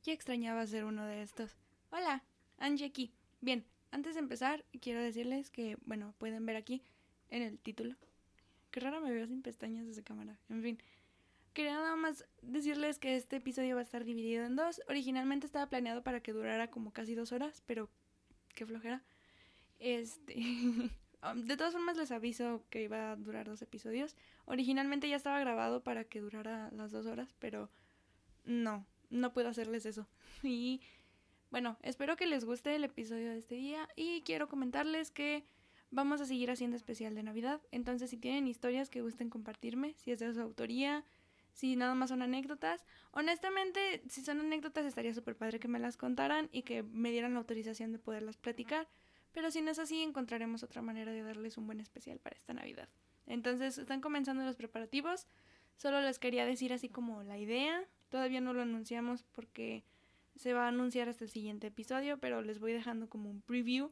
Ya extrañaba ser uno de estos. Hola, Angie aquí. Bien, antes de empezar, quiero decirles que, bueno, pueden ver aquí en el título. Qué raro me veo sin pestañas desde cámara. En fin, quería nada más decirles que este episodio va a estar dividido en dos. Originalmente estaba planeado para que durara como casi 2 horas, pero qué flojera. De todas formas les aviso que iba a durar 2 episodios. Originalmente ya estaba grabado para que durara las 2 horas, pero no puedo hacerles eso. Y bueno, espero que les guste el episodio de este día y quiero comentarles que vamos a seguir haciendo especial de Navidad. Entonces, si tienen historias que gusten compartirme, si es de su autoría, si nada más son anécdotas, honestamente, si son anécdotas estaría súper padre que me las contaran y que me dieran la autorización de poderlas platicar. Pero si no es así, encontraremos otra manera de darles un buen especial para esta Navidad. Entonces, están comenzando los preparativos. Solo les quería decir así como la idea. Todavía no lo anunciamos porque se va a anunciar hasta el siguiente episodio, pero les voy dejando como un preview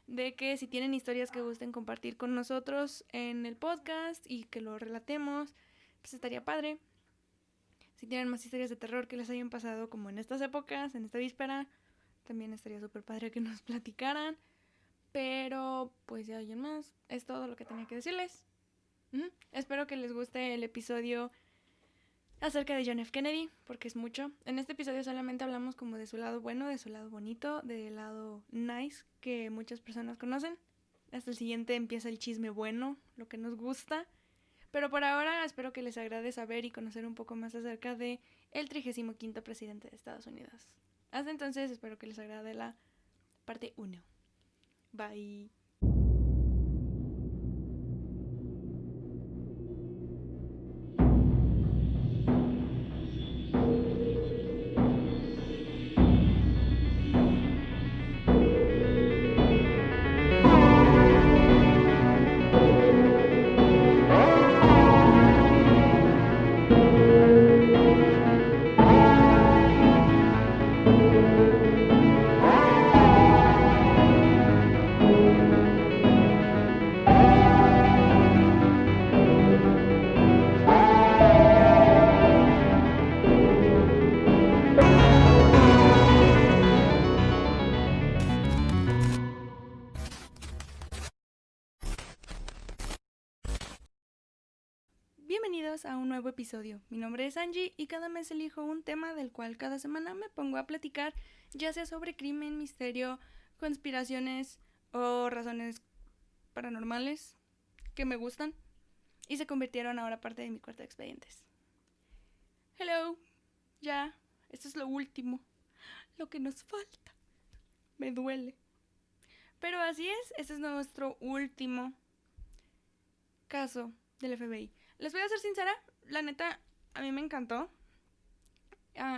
de que si tienen historias que gusten compartir con nosotros en el podcast y que lo relatemos, pues estaría padre. Si tienen más historias de terror que les hayan pasado como en estas épocas, en esta víspera, también estaría súper padre que nos platicaran. Pero pues ya alguien más, es todo lo que tenía que decirles. Espero que les guste el episodio acerca de John F. Kennedy, porque es mucho. En este episodio solamente hablamos como de su lado bueno, de su lado bonito, del lado nice que muchas personas conocen. Hasta el siguiente empieza el chisme bueno, lo que nos gusta. Pero por ahora espero que les agrade saber y conocer un poco más acerca de el 35º presidente de Estados Unidos. Hasta entonces espero que les agrade la parte 1. Bye. Bienvenidos a un nuevo episodio. Mi nombre es Angie y cada mes elijo un tema del cual cada semana me pongo a platicar, ya sea sobre crimen, misterio, conspiraciones o razones paranormales que me gustan y se convirtieron ahora parte de mi cuarto de expedientes. Hello, ya, esto es lo último, lo que nos falta. Me duele. Pero así es, este es nuestro último caso del FBI. Les voy a ser sincera, la neta, a mí me encantó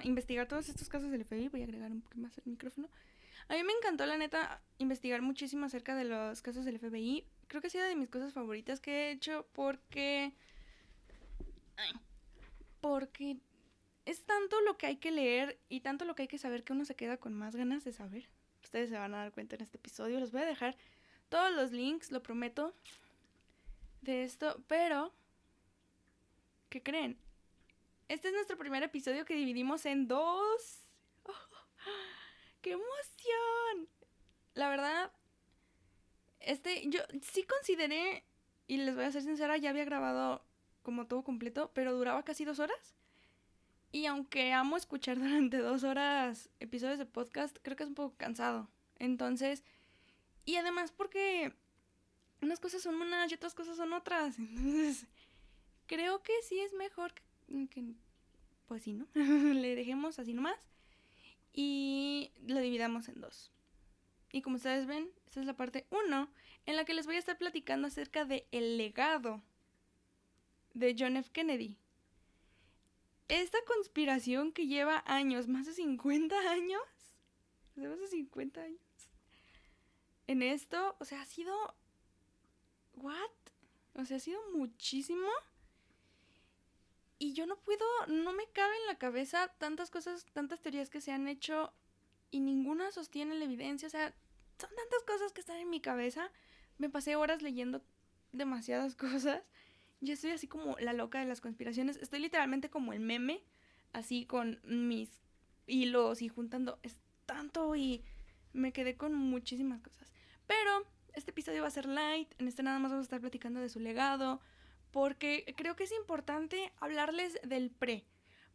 investigar todos estos casos del FBI. Voy a agregar un poco más el micrófono. A mí me encantó, la neta, investigar muchísimo acerca de los casos del FBI. Creo que ha sido de mis cosas favoritas que he hecho porque es tanto lo que hay que leer y tanto lo que hay que saber que uno se queda con más ganas de saber. Ustedes se van a dar cuenta en este episodio. Les voy a dejar todos los links, lo prometo, de esto. Pero, ¿qué creen? Este es nuestro primer episodio que dividimos en dos. ¡Oh, ¡qué emoción! La verdad, yo sí consideré, y les voy a ser sincera, ya había grabado como todo completo, pero duraba casi 2 horas. Y aunque amo escuchar durante 2 horas episodios de podcast, creo que es un poco cansado. Entonces, y además porque unas cosas son unas y otras cosas son otras. Entonces, creo que sí es mejor que pues sí, ¿no? Le dejemos así nomás y lo dividamos en dos. Y como ustedes ven, esta es la parte 1 en la que les voy a estar platicando acerca de el legado de John F. Kennedy. Esta conspiración que lleva años, más de 50 años, más de 50 años, en esto, o sea, ha sido... ¿What? O sea, ha sido muchísimo. Y yo no me cabe en la cabeza tantas cosas, tantas teorías que se han hecho y ninguna sostiene la evidencia. O sea, son tantas cosas que están en mi cabeza. Me pasé horas leyendo demasiadas cosas. Yo estoy así como la loca de las conspiraciones. Estoy literalmente como el meme, así con mis hilos y juntando es tanto y me quedé con muchísimas cosas. Pero este episodio va a ser light, en este nada más vamos a estar platicando de su legado, porque creo que es importante hablarles del pre.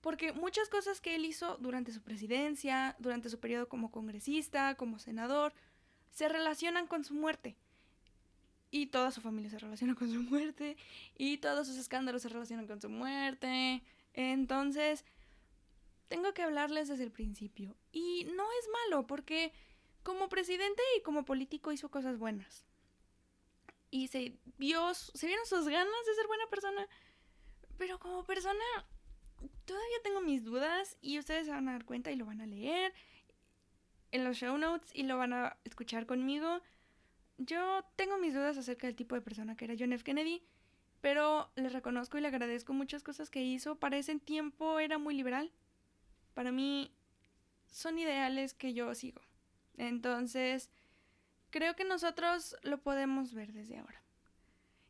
Porque muchas cosas que él hizo durante su presidencia, durante su periodo como congresista, como senador, se relacionan con su muerte. Y toda su familia se relaciona con su muerte. Y todos sus escándalos se relacionan con su muerte. Entonces, tengo que hablarles desde el principio. Y no es malo, porque como presidente y como político hizo cosas buenas. Y se vieron sus ganas de ser buena persona. Pero como persona, todavía tengo mis dudas. Y ustedes se van a dar cuenta y lo van a leer en los show notes y lo van a escuchar conmigo. Yo tengo mis dudas acerca del tipo de persona que era John F. Kennedy, pero le reconozco y le agradezco muchas cosas que hizo. Para ese tiempo era muy liberal. Para mí son ideales que yo sigo. Entonces, creo que nosotros lo podemos ver desde ahora.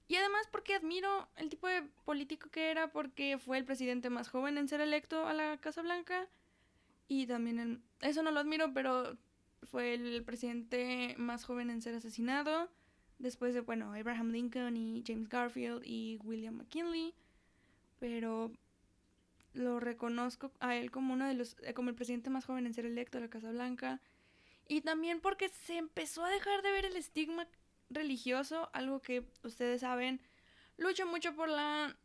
Y además porque admiro el tipo de político que era, porque fue el presidente más joven en ser electo a la Casa Blanca. Y también, eso no lo admiro, pero fue el presidente más joven en ser asesinado. Después de, bueno, Abraham Lincoln y James Garfield y William McKinley. Pero lo reconozco a él como uno de los, como el presidente más joven en ser electo a la Casa Blanca. Y también porque se empezó a dejar de ver el estigma religioso, algo que ustedes saben, luchó mucho por la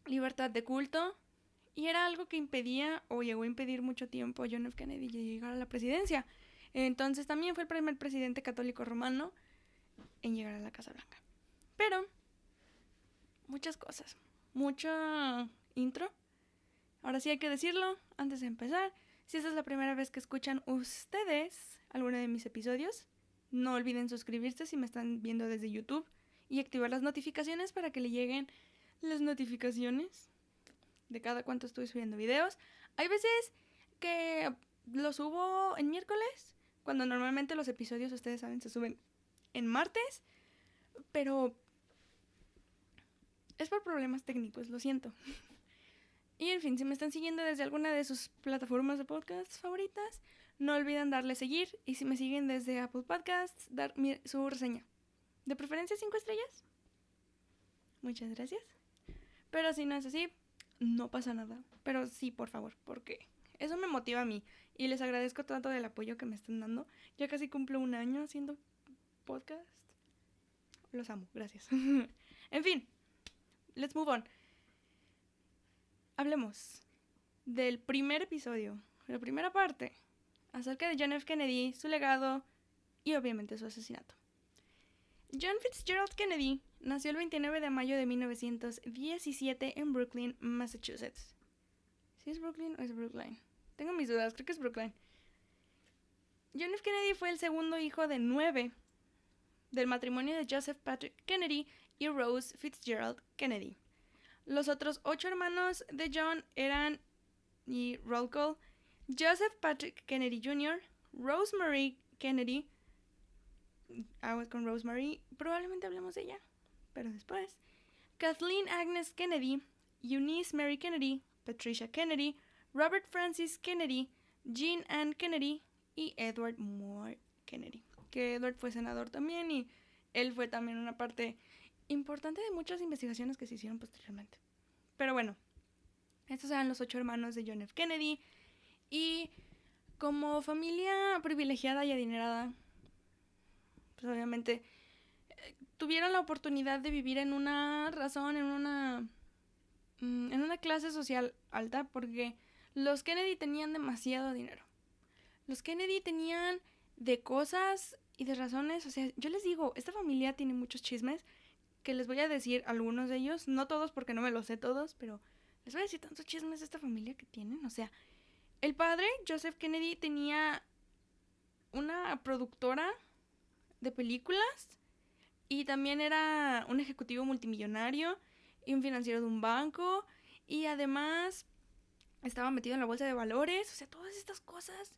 libertad de culto. Y era algo que impedía, o llegó a impedir mucho tiempo a John F. Kennedy llegar a la presidencia. Entonces también fue el primer presidente católico romano en llegar a la Casa Blanca. Pero, muchas cosas. Mucha intro. Ahora sí hay que decirlo, antes de empezar. Si esta es la primera vez que escuchan ustedes alguno de mis episodios, no olviden suscribirse si me están viendo desde YouTube y activar las notificaciones para que le lleguen las notificaciones de cada cuánto estoy subiendo videos. Hay veces que los subo en miércoles, cuando normalmente los episodios, ustedes saben, se suben en martes, pero es por problemas técnicos, lo siento. Y en fin, si me están siguiendo desde alguna de sus plataformas de podcast favoritas, no olviden darle seguir, y si me siguen desde Apple Podcasts, dar su reseña. De preferencia 5 estrellas. Muchas gracias. Pero si no es así, no pasa nada. Pero sí, por favor, porque eso me motiva a mí. Y les agradezco tanto del apoyo que me están dando. Ya casi cumplo un año haciendo podcast. Los amo, gracias. En fin, let's move on. Hablemos del primer episodio, la primera parte, acerca de John F. Kennedy, su legado y obviamente su asesinato. John Fitzgerald Kennedy nació el 29 de mayo de 1917 en Brooklyn, Massachusetts. ¿Sí es Brooklyn o es Brookline? Tengo mis dudas, creo que es Brookline. John F. Kennedy fue el segundo hijo de 9 del matrimonio de Joseph Patrick Kennedy y Rose Fitzgerald Kennedy. Los otros 8 hermanos de John eran, y roll call, Joseph Patrick Kennedy Jr., Rosemary Kennedy, aguas con Rosemary, probablemente hablemos de ella, pero después, Kathleen Agnes Kennedy, Eunice Mary Kennedy, Patricia Kennedy, Robert Francis Kennedy, Jean Ann Kennedy y Edward Moore Kennedy. Que Edward fue senador también y él fue también una parte importante de muchas investigaciones que se hicieron posteriormente. Pero bueno, estos eran los 8 hermanos de John F. Kennedy. Y como familia privilegiada y adinerada, pues obviamente tuvieron la oportunidad de vivir en una razón, en una clase social alta, porque los Kennedy tenían demasiado dinero. Los Kennedy tenían de cosas y de razones, o sea, yo les digo, esta familia tiene muchos chismes que les voy a decir algunos de ellos, no todos porque no me los sé todos, pero les voy a decir tantos chismes de esta familia que tienen. O sea, el padre, Joseph Kennedy, tenía una productora de películas y también era un ejecutivo multimillonario y un financiero de un banco, y además estaba metido en la bolsa de valores, o sea, todas estas cosas.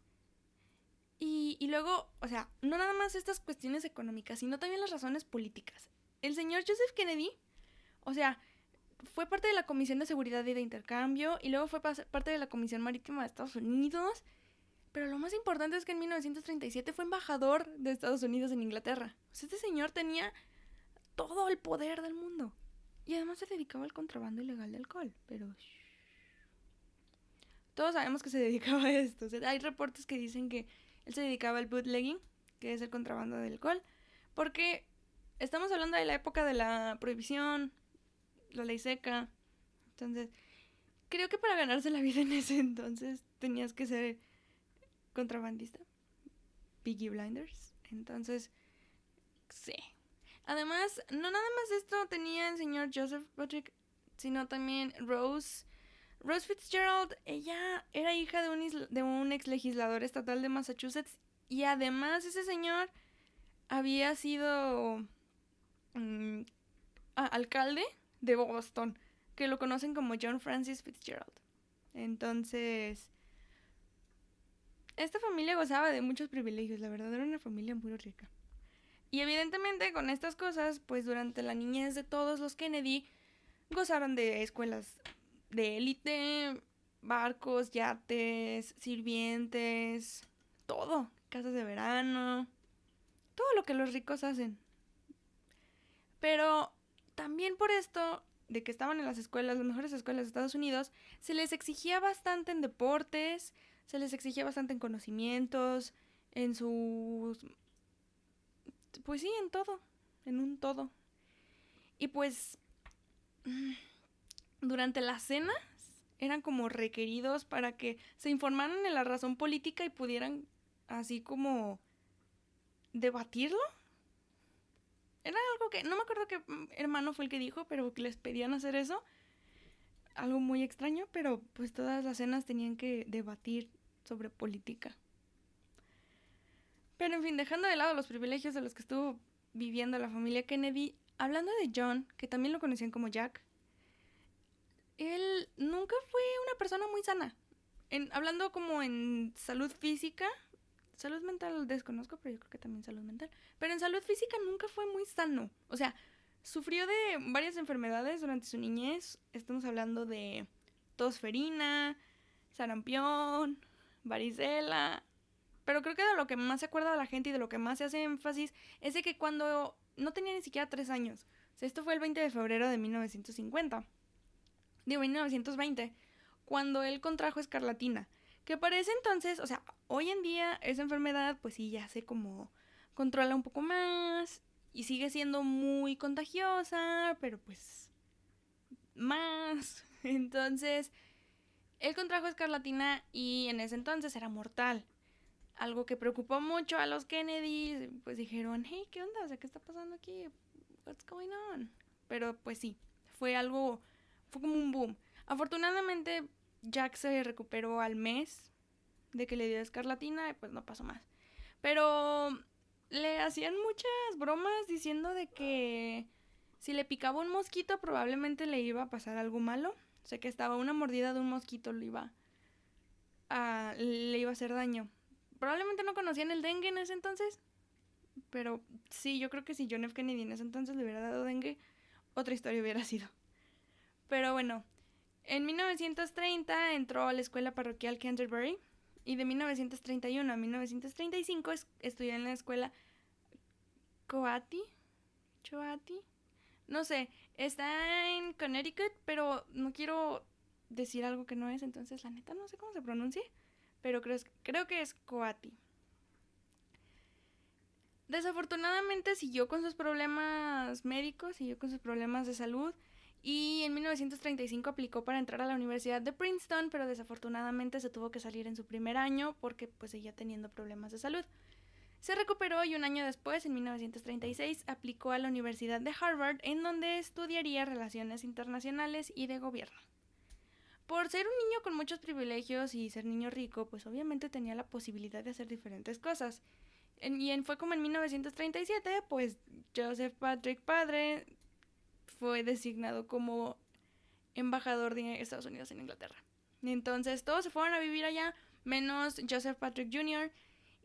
Y luego, o sea, no nada más estas cuestiones económicas, sino también las razones políticas. El señor Joseph Kennedy, o sea, fue parte de la Comisión de Seguridad y de Intercambio y luego fue parte de la Comisión Marítima de Estados Unidos. Pero lo más importante es que en 1937 fue embajador de Estados Unidos en Inglaterra. O sea, este señor tenía todo el poder del mundo. Y además se dedicaba al contrabando ilegal de alcohol. Pero todos sabemos que se dedicaba a esto. O sea, hay reportes que dicen que él se dedicaba al bootlegging, que es el contrabando de alcohol. Porque estamos hablando de la época de la prohibición, la ley seca. Entonces, creo que para ganarse la vida en ese entonces tenías que ser contrabandista. Peaky Blinders. Entonces, sí. Además, no nada más esto tenía el señor Joseph Patrick, sino también Rose Fitzgerald. Ella era hija de un ex legislador estatal de Massachusetts. Y además ese señor había sido alcalde de Boston, que lo conocen como John Francis Fitzgerald. Entonces, esta familia gozaba de muchos privilegios, la verdad era una familia muy rica. Y evidentemente con estas cosas, pues durante la niñez de todos los Kennedy, gozaron de escuelas de élite, barcos, yates, sirvientes, todo, casas de verano, todo lo que los ricos hacen. Pero también por esto de que estaban en las mejores escuelas de Estados Unidos, se les exigía bastante en deportes, se les exigía bastante en conocimientos, en sus... pues sí, en todo, en un todo. Y pues durante las cenas eran como requeridos para que se informaran de la razón política y pudieran así como debatirlo. Era algo que, no me acuerdo qué hermano fue el que dijo, pero que les pedían hacer eso. Algo muy extraño, pero pues todas las cenas tenían que debatir sobre política. Pero en fin, dejando de lado los privilegios de los que estuvo viviendo la familia Kennedy, hablando de John, que también lo conocían como Jack, él nunca fue una persona muy sana. Hablando como en salud física, salud mental desconozco, pero yo creo que también salud mental. Pero en salud física nunca fue muy sano. O sea, sufrió de varias enfermedades durante su niñez. Estamos hablando de tosferina, sarampión, varicela. Pero creo que de lo que más se acuerda la gente y de lo que más se hace énfasis es de que cuando no tenía ni siquiera 3 años. O sea, esto fue el 20 de febrero de 1920, cuando él contrajo escarlatina. Que para ese entonces, o sea, hoy en día esa enfermedad pues sí ya se como controla un poco más y sigue siendo muy contagiosa, pero pues más. Entonces, él contrajo escarlatina y en ese entonces era mortal. Algo que preocupó mucho a los Kennedy, pues dijeron, hey, ¿qué onda? O sea, ¿qué está pasando aquí? What's going on? Pero pues sí, fue como un boom. Afortunadamente, Jack se recuperó al mes de que le dio escarlatina y pues no pasó más. Pero le hacían muchas bromas diciendo de que si le picaba un mosquito probablemente le iba a pasar algo malo. O sea, que estaba una mordida de un mosquito le iba a hacer daño. Probablemente no conocían el dengue en ese entonces, pero sí, yo creo que si John F. Kennedy en ese entonces le hubiera dado dengue, otra historia hubiera sido. Pero bueno, en 1930 entró a la escuela parroquial Canterbury y de 1931 a 1935 estudió en la escuela Choate, no sé, está en Connecticut, pero no quiero decir algo que no es, entonces la neta no sé cómo se pronuncia, pero creo que es Coati. Desafortunadamente siguió con sus problemas médicos, siguió con sus problemas de salud y en 1935 aplicó para entrar a la Universidad de Princeton, pero desafortunadamente se tuvo que salir en su primer año porque pues seguía teniendo problemas de salud. Se recuperó y un año después, en 1936, aplicó a la Universidad de Harvard, en donde estudiaría relaciones internacionales y de gobierno. Por ser un niño con muchos privilegios y ser niño rico, pues obviamente tenía la posibilidad de hacer diferentes cosas. Fue como en 1937, pues Joseph Patrick padre fue designado como embajador de Estados Unidos en Inglaterra. Entonces todos se fueron a vivir allá, menos Joseph Patrick Jr.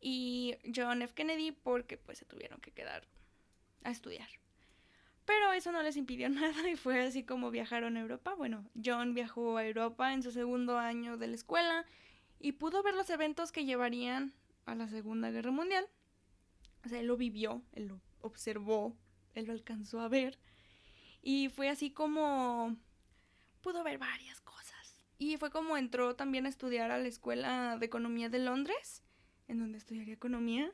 y John F. Kennedy, porque pues se tuvieron que quedar a estudiar. Pero eso no les impidió nada y fue así como viajaron a Europa. Bueno, John viajó a Europa en su segundo año de la escuela y pudo ver los eventos que llevarían a la Segunda Guerra Mundial. O sea, él lo vivió, él lo observó, él lo alcanzó a ver. Y fue así como pudo ver varias cosas. Y fue como entró también a estudiar a la Escuela de Economía de Londres, en donde estudiaría economía.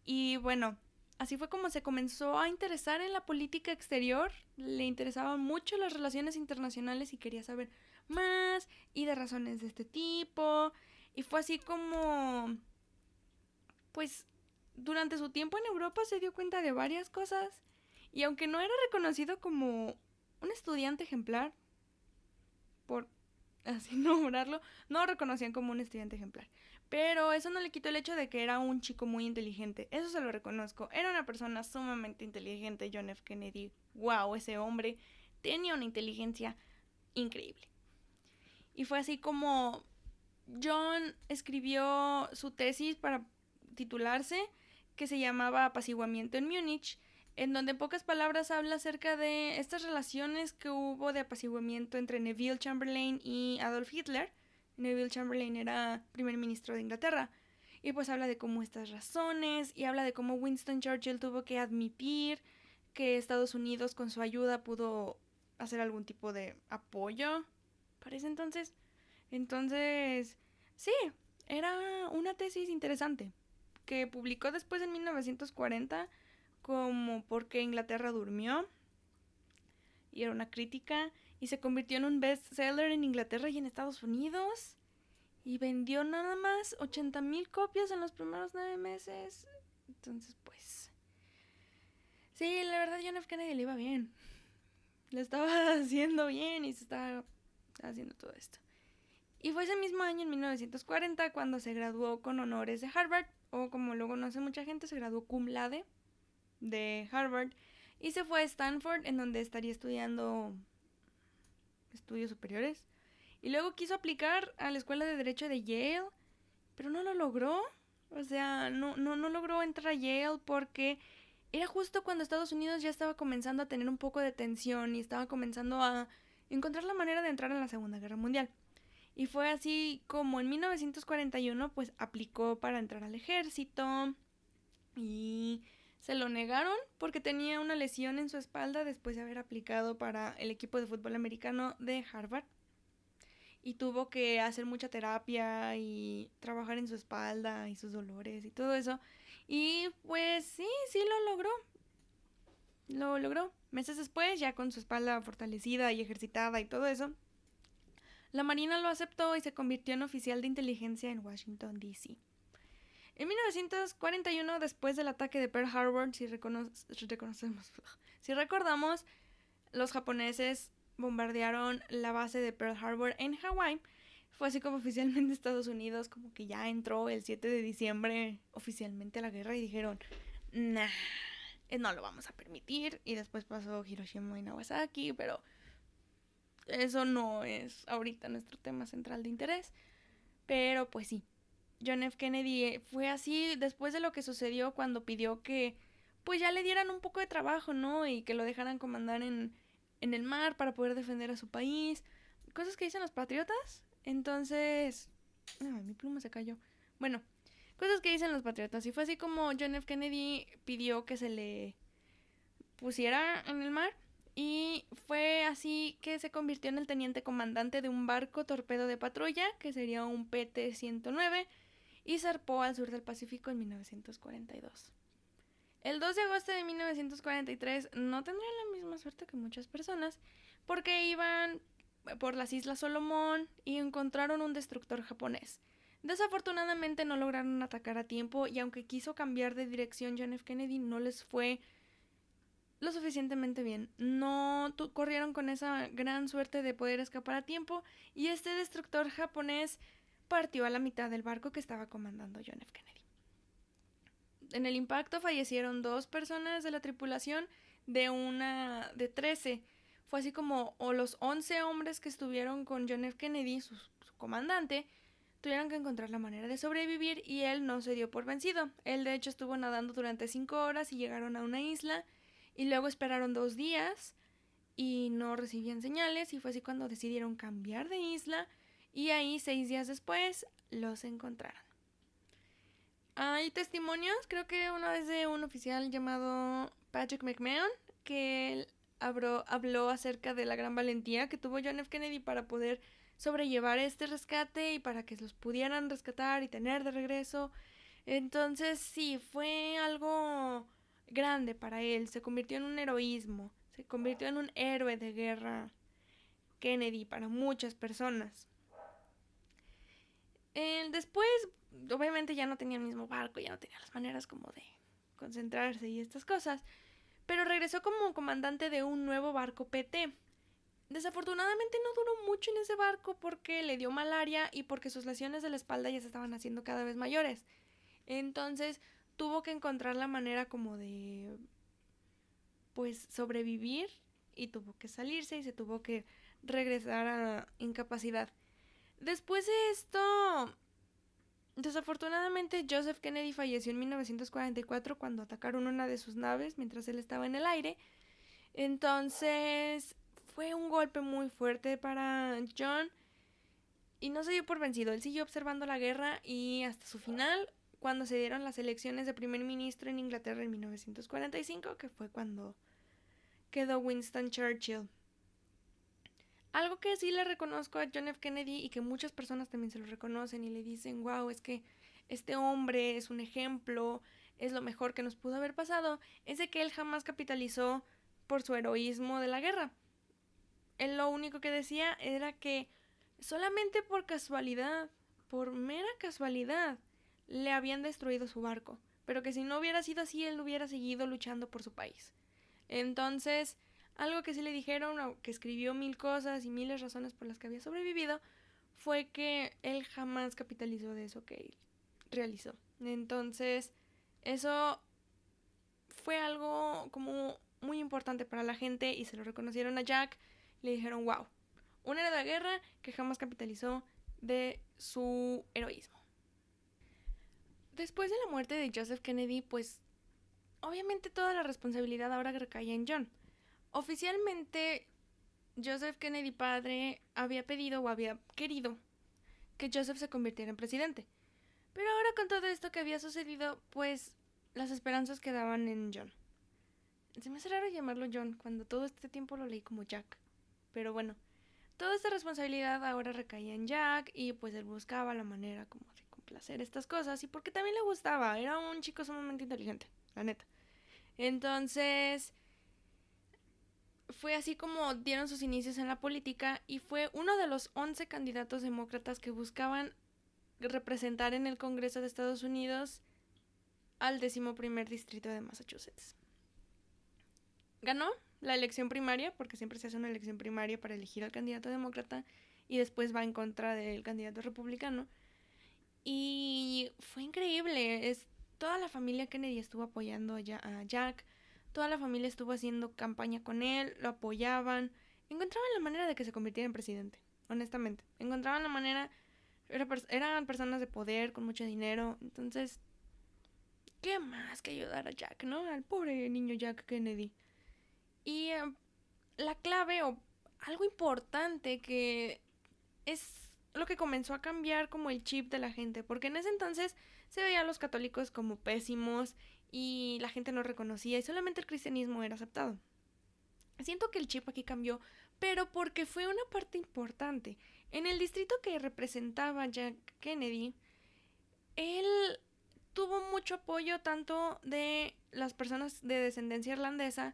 Y bueno, así fue como se comenzó a interesar en la política exterior. Le interesaban mucho las relaciones internacionales y quería saber más y de razones de este tipo. Y fue así como, pues, durante su tiempo en Europa se dio cuenta de varias cosas. Y aunque no era reconocido como un estudiante ejemplar, por así nombrarlo, no lo reconocían como un estudiante ejemplar. Pero eso no le quitó el hecho de que era un chico muy inteligente. Eso se lo reconozco. Era una persona sumamente inteligente, John F. Kennedy. Wow, ese hombre tenía una inteligencia increíble. Y fue así como John escribió su tesis para titularse, que se llamaba Apaciguamiento en Múnich, en donde en pocas palabras habla acerca de estas relaciones que hubo de apaciguamiento entre Neville Chamberlain y Adolf Hitler. Neville Chamberlain era primer ministro de Inglaterra. Y pues habla de cómo estas razones y habla de cómo Winston Churchill tuvo que admitir que Estados Unidos con su ayuda pudo hacer algún tipo de apoyo para ese entonces. Entonces, sí, era una tesis interesante que publicó después en 1940 como ¿Por qué Inglaterra durmió? Y era una crítica y se convirtió en un bestseller en Inglaterra y en Estados Unidos y vendió nada más 80,000 copias en los primeros 9 meses. Entonces, pues, sí, la verdad John F. Kennedy le iba bien. Lo estaba haciendo bien y se estaba haciendo todo esto. Y fue ese mismo año, en 1940, cuando se graduó con honores de Harvard, o como lo conoce mucha gente, se graduó cum laude de Harvard, y se fue a Stanford, en donde estaría estudiando estudios superiores. Y luego quiso aplicar a la Escuela de Derecho de Yale, pero no lo logró. O sea, no logró entrar a Yale porque era justo cuando Estados Unidos ya estaba comenzando a tener un poco de tensión y estaba comenzando a encontrar la manera de entrar en la Segunda Guerra Mundial. Y fue así como en 1941 pues aplicó para entrar al ejército y se lo negaron porque tenía una lesión en su espalda después de haber aplicado para el equipo de fútbol americano de Harvard. Y tuvo que hacer mucha terapia y trabajar en su espalda y sus dolores y todo eso. Y pues sí lo logró. Lo logró. Meses después, ya con su espalda fortalecida y ejercitada y todo eso, la Marina lo aceptó y se convirtió en oficial de inteligencia en Washington, D.C. En 1941, después del ataque de Pearl Harbor, si recordamos, los japoneses bombardearon la base de Pearl Harbor en Hawái. Fue así como oficialmente Estados Unidos como que ya entró el 7 de diciembre oficialmente a la guerra y dijeron, nah, no lo vamos a permitir. Y después pasó Hiroshima y Nagasaki, pero eso no es ahorita nuestro tema central de interés. Pero pues sí, John F. Kennedy fue así después de lo que sucedió cuando pidió que pues ya le dieran un poco de trabajo, ¿no? Y que lo dejaran comandar en el mar para poder defender a su país. Cosas que dicen los patriotas. Entonces... mi pluma se cayó. Bueno, cosas que dicen los patriotas. Y fue así como John F. Kennedy pidió que se le pusiera en el mar. Y fue así que se convirtió en el teniente comandante de un barco torpedo de patrulla, que sería un PT-109, y zarpó al sur del Pacífico en 1942. El 2 de agosto de 1943 no tendría la misma suerte que muchas personas, porque iban por las Islas Solomón y encontraron un destructor japonés. Desafortunadamente no lograron atacar a tiempo y aunque quiso cambiar de dirección John F. Kennedy no les fue lo suficientemente bien. No corrieron con esa gran suerte de poder escapar a tiempo y este destructor japonés partió a la mitad del barco que estaba comandando John F. Kennedy. En el impacto fallecieron 2 personas de la tripulación de 13. Fue así como los 11 hombres que estuvieron con John F. Kennedy, su comandante, tuvieron que encontrar la manera de sobrevivir y él no se dio por vencido. Él de hecho estuvo nadando durante 5 horas y llegaron a una isla y luego esperaron 2 días y no recibían señales y fue así cuando decidieron cambiar de isla y ahí 6 días después los encontraron. Hay testimonios, creo que uno es de un oficial llamado Patrick McMahon, que él habló acerca de la gran valentía que tuvo John F. Kennedy para poder sobrellevar este rescate y para que los pudieran rescatar y tener de regreso. Entonces sí, fue algo grande para él, se convirtió en un heroísmo, se convirtió en un héroe de guerra Kennedy para muchas personas. Después, obviamente ya no tenía el mismo barco, ya no tenía las maneras como de concentrarse y estas cosas, pero regresó como comandante de un nuevo barco PT. Desafortunadamente no duró mucho en ese barco porque le dio malaria y porque sus lesiones de la espalda ya se estaban haciendo cada vez mayores. Entonces tuvo que encontrar la manera como de pues sobrevivir y tuvo que salirse y se tuvo que regresar a incapacidad. Después de esto, desafortunadamente Joseph Kennedy falleció en 1944 cuando atacaron una de sus naves mientras él estaba en el aire. Entonces fue un golpe muy fuerte para John y no se dio por vencido. Él siguió observando la guerra y hasta su final, cuando se dieron las elecciones de primer ministro en Inglaterra en 1945, que fue cuando quedó Winston Churchill. Algo que sí le reconozco a John F. Kennedy y que muchas personas también se lo reconocen y le dicen, wow, es que este hombre es un ejemplo, es lo mejor que nos pudo haber pasado, es de que él jamás capitalizó por su heroísmo de la guerra. Él lo único que decía era que solamente por casualidad, por mera casualidad, le habían destruido su barco, pero que si no hubiera sido así, él hubiera seguido luchando por su país. Entonces, algo que sí le dijeron, que escribió 1000 cosas y miles de razones por las que había sobrevivido, fue que él jamás capitalizó de eso que él realizó. Entonces, eso fue algo como muy importante para la gente y se lo reconocieron a Jack. Le dijeron, wow, un héroe de guerra que jamás capitalizó de su heroísmo. Después de la muerte de Joseph Kennedy, pues obviamente toda la responsabilidad ahora recaía en John. Oficialmente, Joseph Kennedy padre había pedido o había querido que Joseph se convirtiera en presidente. Pero ahora con todo esto que había sucedido, pues las esperanzas quedaban en John. Se me hace raro llamarlo John cuando todo este tiempo lo leí como Jack. Pero bueno, toda esta responsabilidad ahora recaía en Jack y pues él buscaba la manera como de complacer estas cosas y porque también le gustaba, era un chico sumamente inteligente, la neta. Entonces, fue así como dieron sus inicios en la política y fue uno de los 11 candidatos demócratas que buscaban representar en el Congreso de Estados Unidos al 11º distrito de Massachusetts. Ganó la elección primaria, porque siempre se hace una elección primaria para elegir al candidato demócrata y después va en contra del candidato republicano. Y fue increíble, toda la familia Kennedy estuvo apoyando a Jack, toda la familia estuvo haciendo campaña con él, lo apoyaban, encontraban la manera de que se convirtiera en presidente, honestamente, encontraban la manera, eran personas de poder, con mucho dinero, entonces, ¿qué más que ayudar a Jack, no? Al pobre niño Jack Kennedy. Y la clave o algo importante que es lo que comenzó a cambiar como el chip de la gente, porque en ese entonces se veía a los católicos como pésimos y la gente no reconocía y solamente el cristianismo era aceptado. Siento que el chip aquí cambió, pero porque fue una parte importante. En el distrito que representaba Jack Kennedy, él tuvo mucho apoyo tanto de las personas de descendencia irlandesa,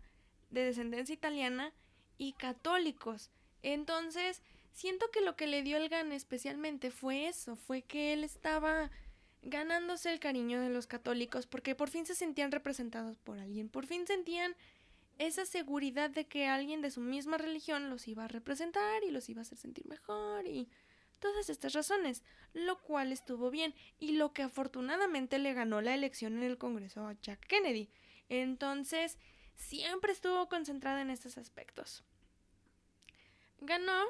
de descendencia italiana y católicos. Entonces, siento que lo que le dio el gane especialmente fue eso, fue que él estaba ganándose el cariño de los católicos porque por fin se sentían representados por alguien, por fin sentían esa seguridad de que alguien de su misma religión los iba a representar y los iba a hacer sentir mejor y todas estas razones, lo cual estuvo bien y lo que afortunadamente le ganó la elección en el Congreso a Jack Kennedy. Entonces, siempre estuvo concentrada en estos aspectos. Ganó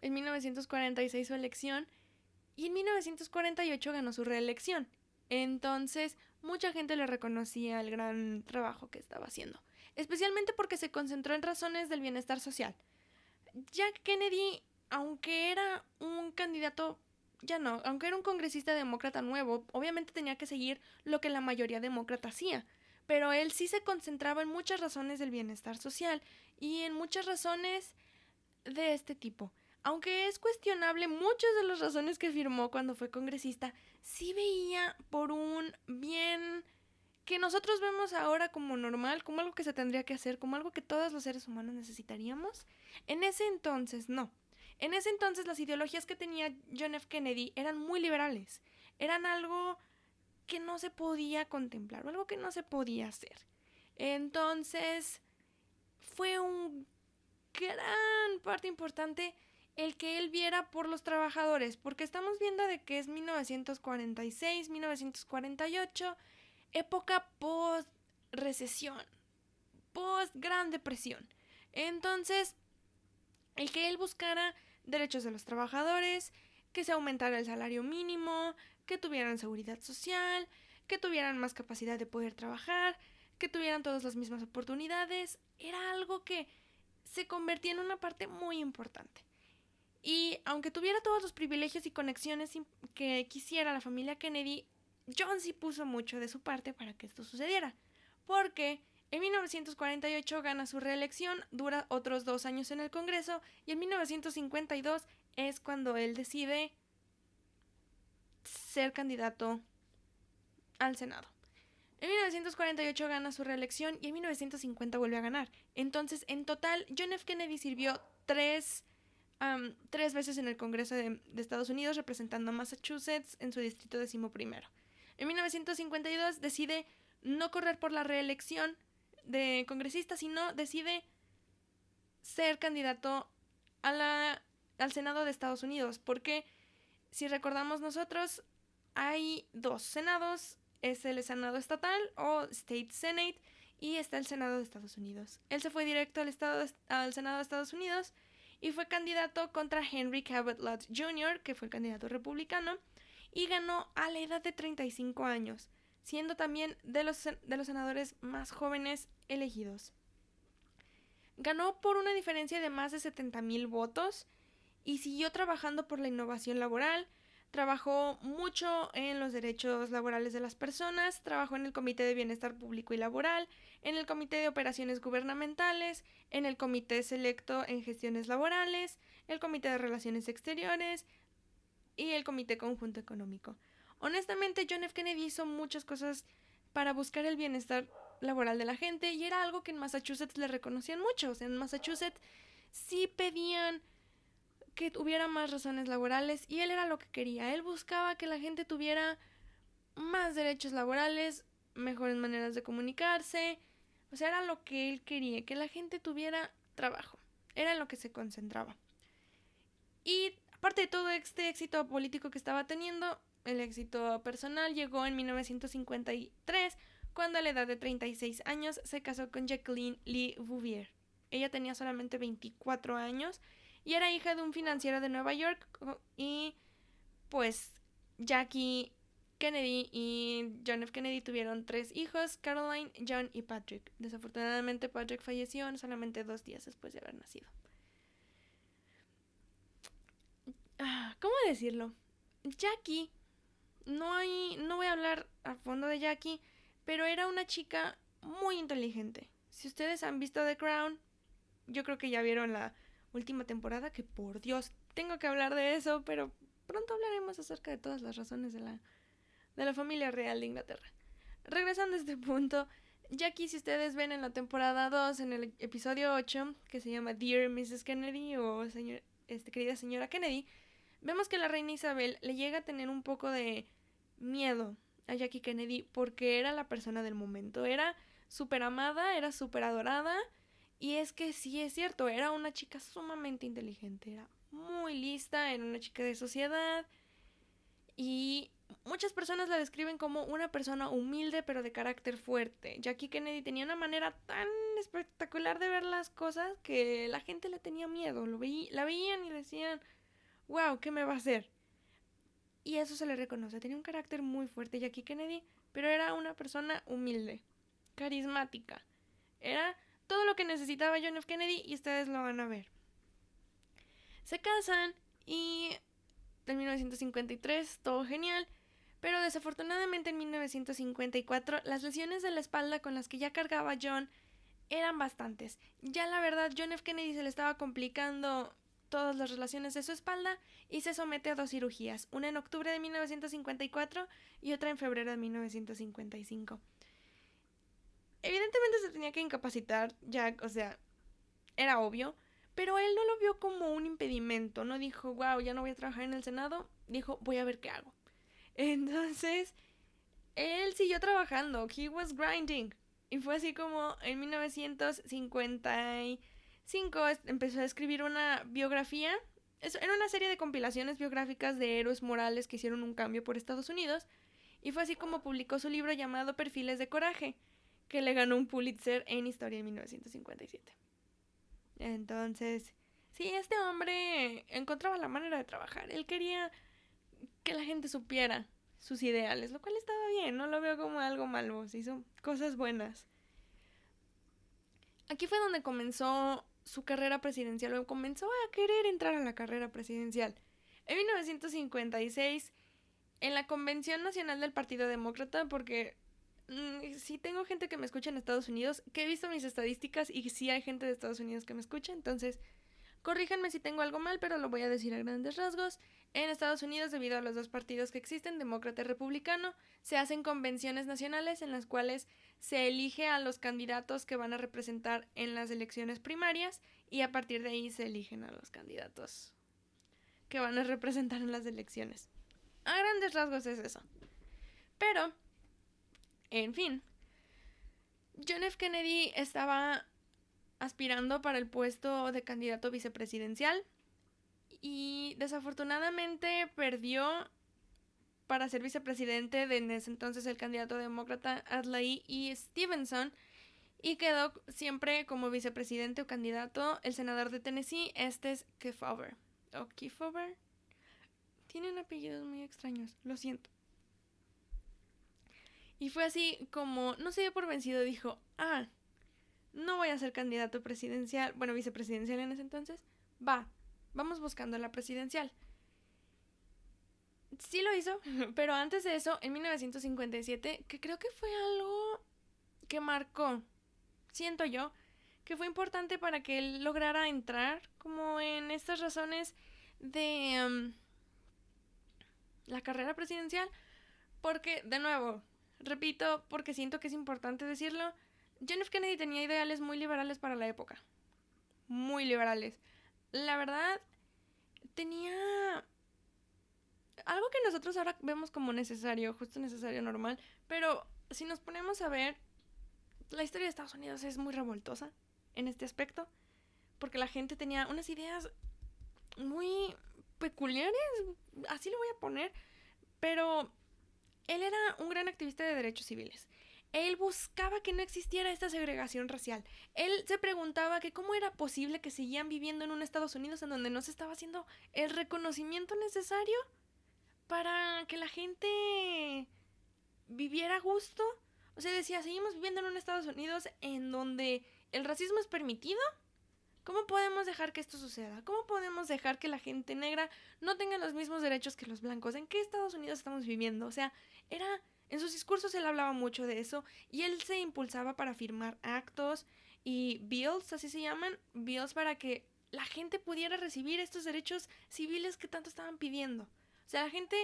en 1946 su elección y en 1948 ganó su reelección. Entonces, mucha gente le reconocía el gran trabajo que estaba haciendo. especialmente porque se concentró en razones del bienestar social. Jack Kennedy, aunque era un candidato, ya no, aunque era un congresista demócrata nuevo, obviamente tenía que seguir lo que la mayoría demócrata hacía, pero él sí se concentraba en muchas razones del bienestar social y en muchas razones de este tipo. Aunque es cuestionable muchas de las razones que firmó cuando fue congresista, sí veía por un bien que nosotros vemos ahora como normal, como algo que se tendría que hacer, como algo que todos los seres humanos necesitaríamos. En ese entonces no. En ese entonces las ideologías que tenía John F. Kennedy eran muy liberales. Eran algo que no se podía contemplar, o algo que no se podía hacer. Entonces fue un gran parte importante el que él viera por los trabajadores, porque estamos viendo de que es 1946, 1948, época post recesión, post Gran Depresión. Entonces, el que él buscara derechos de los trabajadores, que se aumentara el salario mínimo, que tuvieran seguridad social, que tuvieran más capacidad de poder trabajar, que tuvieran todas las mismas oportunidades, era algo que se convertía en una parte muy importante. Y aunque tuviera todos los privilegios y conexiones que quisiera la familia Kennedy, John sí puso mucho de su parte para que esto sucediera. Porque en 1948 gana su reelección, dura otros 2 años en el Congreso y en 1952 es cuando él decide ser candidato al Senado. En 1948 gana su reelección y en 1950 vuelve a ganar. Entonces, en total, John F. Kennedy sirvió tres veces en el Congreso de Estados Unidos, representando a Massachusetts en su distrito 11º. En 1952 decide no correr por la reelección de congresista, sino decide ser candidato al Senado de Estados Unidos, porque si recordamos nosotros, hay 2 senados, es el Senado estatal o State Senate y está el Senado de Estados Unidos. Él se fue directo al Senado de Estados Unidos y fue candidato contra Henry Cabot Lodge Jr., que fue el candidato republicano, y ganó a la edad de 35 años, siendo también de los senadores más jóvenes elegidos. Ganó por una diferencia de más de 70,000 votos y siguió trabajando por la innovación laboral. Trabajó mucho en los derechos laborales de las personas, trabajó en el Comité de Bienestar Público y Laboral, en el Comité de Operaciones Gubernamentales, en el Comité Selecto en Gestiones Laborales, el Comité de Relaciones Exteriores y el Comité Conjunto Económico. Honestamente, John F. Kennedy hizo muchas cosas para buscar el bienestar laboral de la gente y era algo que en Massachusetts le reconocían mucho. O sea, en Massachusetts sí pedían que tuviera más razones laborales y él era lo que quería. Él buscaba que la gente tuviera más derechos laborales, mejores maneras de comunicarse. O sea, era lo que él quería, que la gente tuviera trabajo. Era en lo que se concentraba. Y aparte de todo este éxito político que estaba teniendo, el éxito personal llegó en 1953, cuando a la edad de 36 años se casó con Jacqueline Lee Bouvier. Ella tenía solamente 24 años y era hija de un financiero de Nueva York y pues Jackie Kennedy y John F. Kennedy tuvieron 3 hijos, Caroline, John y Patrick. Desafortunadamente Patrick falleció solamente 2 días después de haber nacido. ¿Cómo decirlo? Jackie, no voy a hablar a fondo de Jackie, pero era una chica muy inteligente. Si ustedes han visto The Crown, yo creo que ya vieron la última temporada, que por Dios, tengo que hablar de eso, pero pronto hablaremos acerca de todas las razones de la familia real de Inglaterra. Regresando a este punto, Jackie, si ustedes ven en la temporada 2, en el episodio 8, que se llama Dear Mrs. Kennedy o querida señora Kennedy, vemos que la reina Isabel le llega a tener un poco de miedo a Jackie Kennedy porque era la persona del momento. Era súper amada, era súper adorada. Y es que sí es cierto, era una chica sumamente inteligente, era muy lista, era una chica de sociedad. Y muchas personas la describen como una persona humilde pero de carácter fuerte. Jackie Kennedy tenía una manera tan espectacular de ver las cosas que la gente le tenía miedo. La veían y decían, wow, ¿qué me va a hacer? Y eso se le reconoce. Tenía un carácter muy fuerte Jackie Kennedy, pero era una persona humilde, carismática. Era todo lo que necesitaba John F. Kennedy y ustedes lo van a ver. Se casan y en 1953 todo genial, pero desafortunadamente en 1954 las lesiones de la espalda con las que ya cargaba John eran bastantes. Ya la verdad, John F. Kennedy se le estaba complicando todas las relaciones de su espalda y se somete a 2 cirugías, una en octubre de 1954 y otra en febrero de 1955. Evidentemente se tenía que incapacitar, ya, o sea, era obvio, pero él no lo vio como un impedimento, no dijo, wow, ya no voy a trabajar en el Senado, dijo, voy a ver qué hago. Entonces, él siguió trabajando, he was grinding, y fue así como en 1955 empezó a escribir una biografía. Era una serie de compilaciones biográficas de héroes morales que hicieron un cambio por Estados Unidos, y fue así como publicó su libro llamado Perfiles de Coraje, que le ganó un Pulitzer en Historia en 1957. Entonces, sí, este hombre encontraba la manera de trabajar. Él quería que la gente supiera sus ideales, lo cual estaba bien, no lo veo como algo malo, se hizo cosas buenas. Aquí fue donde comenzó su carrera presidencial, o comenzó a querer entrar a la carrera presidencial. En 1956, en la Convención Nacional del Partido Demócrata, porque sí tengo gente que me escucha en Estados Unidos, que he visto mis estadísticas y sí hay gente de Estados Unidos que me escucha, entonces corríjanme si tengo algo mal, pero lo voy a decir a grandes rasgos. En Estados Unidos, debido a los 2 partidos que existen, demócrata y republicano, se hacen convenciones nacionales en las cuales se elige a los candidatos que van a representar en las elecciones primarias y a partir de ahí se eligen a los candidatos que van a representar en las elecciones. A grandes rasgos es eso. Pero, en fin, John F. Kennedy estaba aspirando para el puesto de candidato vicepresidencial y desafortunadamente perdió para ser vicepresidente de en ese entonces el candidato demócrata Adlai E. Stevenson y quedó siempre como vicepresidente o candidato el senador de Tennessee, Estes Kefauver. ¿O Kefauver? Tienen apellidos muy extraños, lo siento. Y fue así como no se dio por vencido, dijo, no voy a ser candidato presidencial, bueno, vicepresidencial en ese entonces, vamos buscando la presidencial. Sí lo hizo, pero antes de eso, en 1957, que creo que fue algo que marcó, siento yo, que fue importante para que él lograra entrar como en estas razones de la carrera presidencial, porque, de nuevo, repito, porque siento que es importante decirlo, John F. Kennedy tenía ideales muy liberales para la época, muy liberales. La verdad, tenía algo que nosotros ahora vemos como necesario, justo necesario, normal, pero si nos ponemos a ver, la historia de Estados Unidos es muy revoltosa en este aspecto, porque la gente tenía unas ideas muy peculiares, así lo voy a poner, pero él era un gran activista de derechos civiles. Él buscaba que no existiera esta segregación racial. Él se preguntaba que cómo era posible que seguían viviendo en un Estados Unidos en donde no se estaba haciendo el reconocimiento necesario para que la gente viviera a gusto. O sea, decía, seguimos viviendo en un Estados Unidos en donde el racismo es permitido. ¿Cómo podemos dejar que esto suceda? ¿Cómo podemos dejar que la gente negra no tenga los mismos derechos que los blancos? ¿En qué Estados Unidos estamos viviendo? O sea, en sus discursos él hablaba mucho de eso y él se impulsaba para firmar actos y bills, así se llaman, bills para que la gente pudiera recibir estos derechos civiles que tanto estaban pidiendo. O sea, la gente,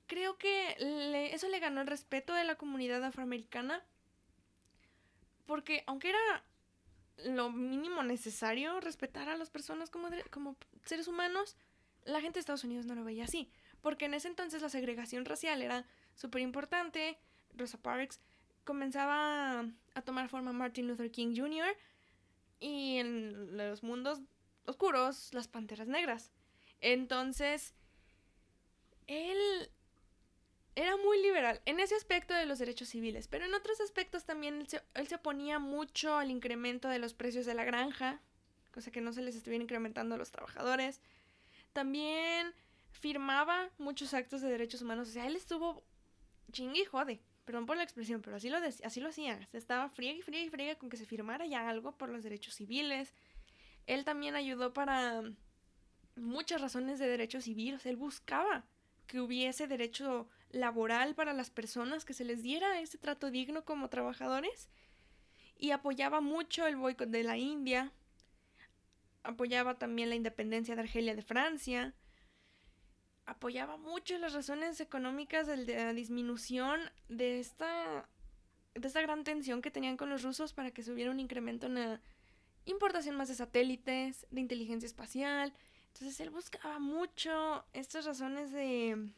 creo que eso le ganó el respeto de la comunidad afroamericana porque aunque era lo mínimo necesario respetar a las personas como seres humanos, la gente de Estados Unidos no lo veía así, porque en ese entonces la segregación racial era súper importante. Rosa Parks comenzaba a tomar forma Martin Luther King Jr. y en los mundos oscuros las panteras negras. Entonces, él era muy liberal en ese aspecto de los derechos civiles, pero en otros aspectos también él se oponía mucho al incremento de los precios de la granja, cosa que no se les estuviera incrementando a los trabajadores. También firmaba muchos actos de derechos humanos, o sea, él estuvo chingue y jode Perdón por la expresión, pero así lo hacía. Se estaba friegue y friegue con que se firmara ya algo por los derechos civiles. Él también ayudó para muchas razones de derecho civil. O sea, él buscaba que hubiese derecho laboral para las personas, que se les diera ese trato digno como trabajadores. Y apoyaba mucho el boicot de la India. Apoyaba también la independencia de Argelia de Francia. Apoyaba mucho las razones económicas de la disminución de esta gran tensión que tenían con los rusos para que se hubiera un incremento en la importación más de satélites, de inteligencia espacial. Entonces él buscaba mucho estas razones de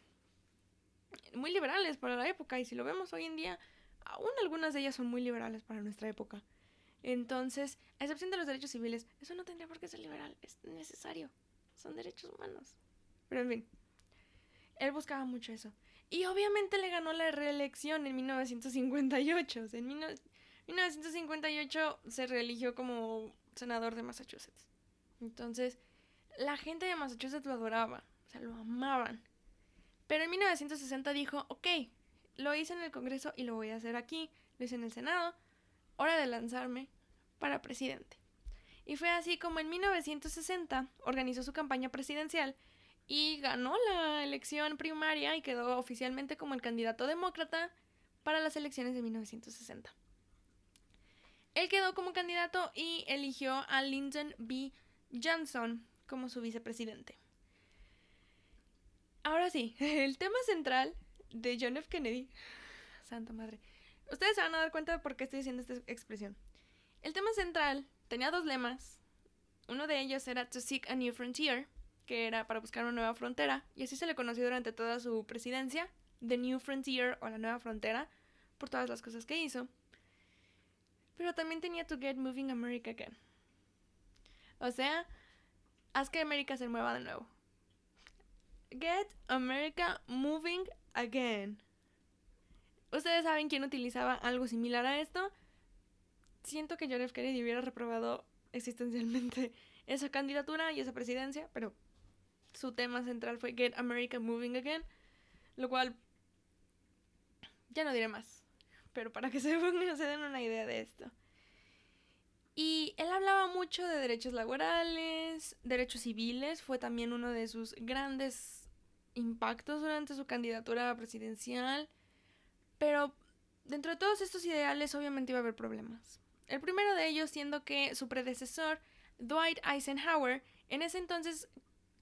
muy liberales para la época, y si lo vemos hoy en día, aún algunas de ellas son muy liberales para nuestra época. Entonces, a excepción de los derechos civiles, eso no tendría por qué ser liberal, es necesario, son derechos humanos. Pero en fin, él buscaba mucho eso. Y obviamente le ganó la reelección en 1958. O sea, en 1958 se reeligió como senador de Massachusetts. Entonces, la gente de Massachusetts lo adoraba, o sea, lo amaban. Pero en 1960 dijo, ok, lo hice en el Congreso y lo voy a hacer aquí, lo hice en el Senado, hora de lanzarme para presidente. Y fue así como en 1960 organizó su campaña presidencial y ganó la elección primaria y quedó oficialmente como el candidato demócrata para las elecciones de 1960. Él quedó como candidato y eligió a Lyndon B. Johnson como su vicepresidente. Ahora sí, el tema central de John F. Kennedy, santa madre, ustedes se van a dar cuenta de por qué estoy diciendo esta expresión. El tema central tenía dos lemas. Uno de ellos era To Seek a New Frontier, que era para buscar una nueva frontera, y así se le conoció durante toda su presidencia, The New Frontier o la nueva frontera, por todas las cosas que hizo. Pero también tenía To Get Moving America Again. O sea, haz que América se mueva de nuevo. Get America Moving Again. ¿Ustedes saben quién utilizaba algo similar a esto? Siento que John F. Kennedy hubiera reprobado existencialmente esa candidatura y esa presidencia, pero su tema central fue Get America Moving Again, lo cual ya no diré más, pero para que se den una idea de esto. Y él hablaba mucho de derechos laborales, derechos civiles, fue también uno de sus grandes impactos durante su candidatura presidencial, pero dentro de todos estos ideales obviamente iba a haber problemas. El primero de ellos siendo que su predecesor, Dwight Eisenhower, en ese entonces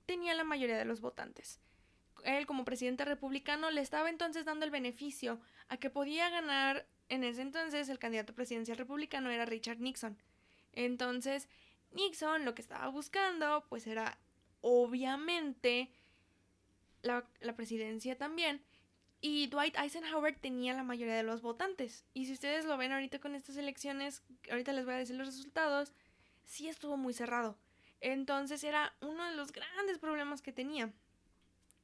tenía la mayoría de los votantes. Él, como presidente republicano, le estaba entonces dando el beneficio a que podía ganar. En ese entonces el candidato presidencial republicano era Richard Nixon. Entonces Nixon lo que estaba buscando pues era obviamente la presidencia también. Y Dwight Eisenhower tenía la mayoría de los votantes. Y si ustedes lo ven ahorita con estas elecciones, ahorita les voy a decir los resultados, sí estuvo muy cerrado. Entonces era uno de los grandes problemas que tenía.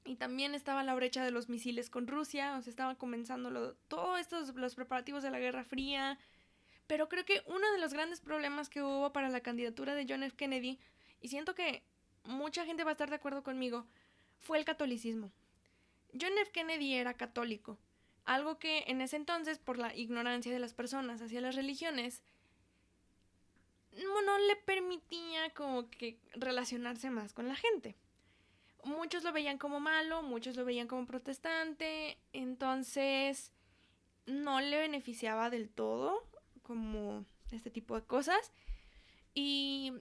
Y también estaba la brecha de los misiles con Rusia, o sea, estaban comenzando todos los preparativos de la Guerra Fría. Pero creo que uno de los grandes problemas que hubo para la candidatura de John F. Kennedy, y siento que mucha gente va a estar de acuerdo conmigo, fue el catolicismo. John F. Kennedy era católico, algo que en ese entonces, por la ignorancia de las personas hacia las religiones, no le permitía como que relacionarse más con la gente. Muchos lo veían como malo, muchos lo veían como protestante, entonces no le beneficiaba del todo como este tipo de cosas. Y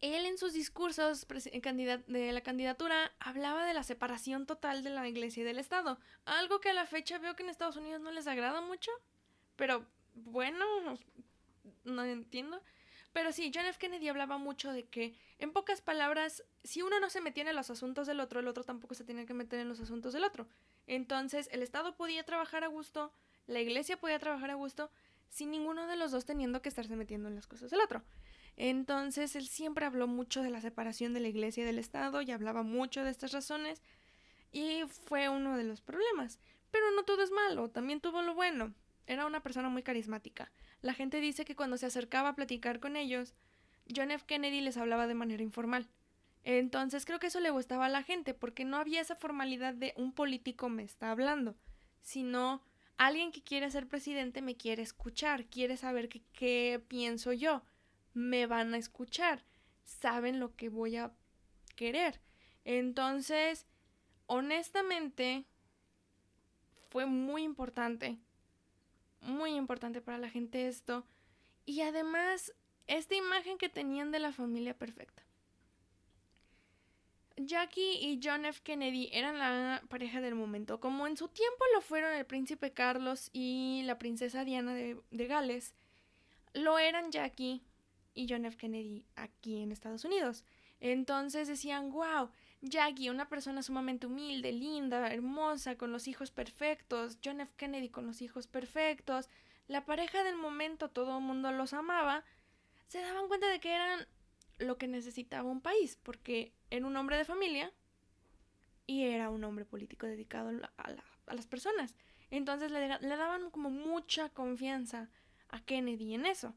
él en sus discursos de la candidatura hablaba de la separación total de la iglesia y del Estado, algo que a la fecha veo que en Estados Unidos no les agrada mucho, pero bueno, no entiendo. Pero sí, John F. Kennedy hablaba mucho de que, en pocas palabras, si uno no se metía en los asuntos del otro, el otro tampoco se tenía que meter en los asuntos del otro. Entonces, el Estado podía trabajar a gusto, la iglesia podía trabajar a gusto, sin ninguno de los dos teniendo que estarse metiendo en las cosas del otro. Entonces, él siempre habló mucho de la separación de la iglesia y del Estado y hablaba mucho de estas razones y fue uno de los problemas. Pero no todo es malo, también tuvo lo bueno. Era una persona muy carismática. La gente dice que cuando se acercaba a platicar con ellos, John F. Kennedy les hablaba de manera informal. Entonces creo que eso le gustaba a la gente porque no había esa formalidad de un político me está hablando, sino alguien que quiere ser presidente me quiere escuchar, quiere saber qué pienso yo, me van a escuchar, saben lo que voy a querer. Entonces, honestamente, fue muy importante para la gente esto. Y además, esta imagen que tenían de la familia perfecta. Jackie y John F. Kennedy eran la pareja del momento, como en su tiempo lo fueron el príncipe Carlos y la princesa Diana de Gales, lo eran Jackie y John F. Kennedy aquí en Estados Unidos. Entonces decían, wow, Jackie, una persona sumamente humilde, linda, hermosa, con los hijos perfectos, John F. Kennedy con los hijos perfectos, la pareja del momento, todo el mundo los amaba, se daban cuenta de que eran lo que necesitaba un país, porque era un hombre de familia y era un hombre político dedicado a las personas. Entonces le daban como mucha confianza a Kennedy en eso.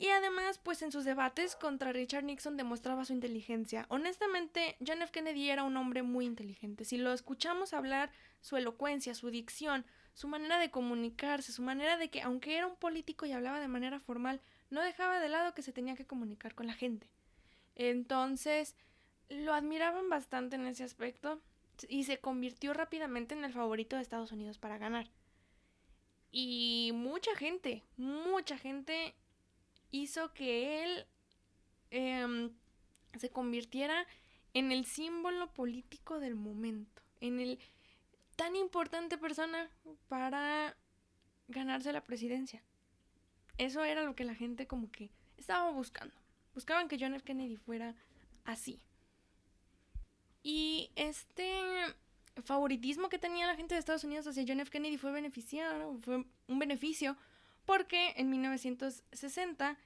Y además, pues en sus debates contra Richard Nixon demostraba su inteligencia. Honestamente, John F. Kennedy era un hombre muy inteligente. Si lo escuchamos hablar, su elocuencia, su dicción, su manera de comunicarse, su manera de que, aunque era un político y hablaba de manera formal, no dejaba de lado que se tenía que comunicar con la gente. Entonces, lo admiraban bastante en ese aspecto y se convirtió rápidamente en el favorito de Estados Unidos para ganar. Y mucha gente hizo que él se convirtiera en el símbolo político del momento, en el tan importante persona para ganarse la presidencia. Eso era lo que la gente como que estaba buscando. Buscaban que John F. Kennedy fuera así. Y este favoritismo que tenía la gente de Estados Unidos hacia John F. Kennedy fue un beneficio porque en 1960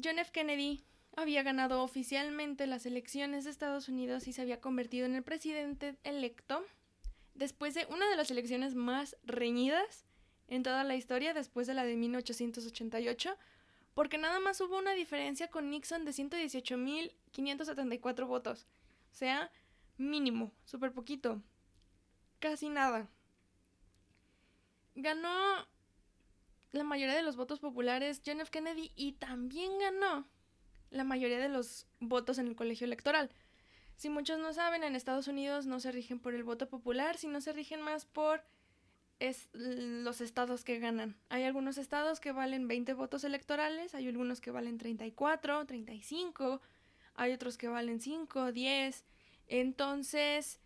John F. Kennedy había ganado oficialmente las elecciones de Estados Unidos y se había convertido en el presidente electo después de una de las elecciones más reñidas en toda la historia, después de la de 1888, porque nada más hubo una diferencia con Nixon de 118.574 votos. O sea, mínimo, súper poquito, casi nada. Ganó la mayoría de los votos populares John F. Kennedy y también ganó la mayoría de los votos en el colegio electoral. Si muchos no saben, en Estados Unidos no se rigen por el voto popular, sino se rigen más por los estados que ganan. Hay algunos estados que valen 20 votos electorales, hay algunos que valen 34, 35, hay otros que valen 5, 10. Entonces,